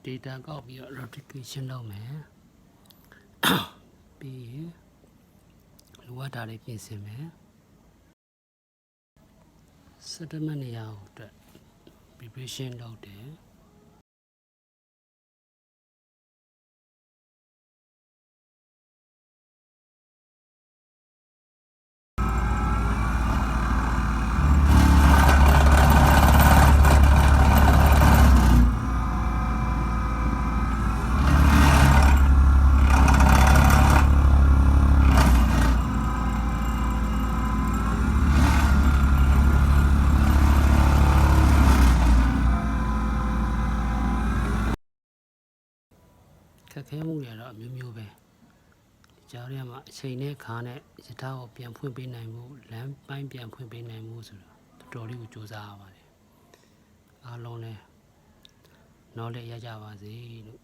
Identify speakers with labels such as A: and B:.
A: data ကောက်ပြီးတော့ replication လုပ်မယ်ပြီးရင်လိုအပ်တာလေးပြင်ဆင်မယ် settlement နေရာကိုအတွက် preparation လုပ်တယ်ခက်ခဲမှုတွေတော့အမျိုးမျိုးပဲကြားထဲမှာအချိန်နဲ့ခါနဲ့ရထားကိုပြန်ဖွင့်ပေးနိုင်မှုလမ်းပိုင်းပြန်ဖွင့်ပေးနိုင်မှုဆိုတော့တော်တော်လေးကိုစူးစမ်းရပါတယ်အားလုံးလည်းknowledge ရကြပါစေလို့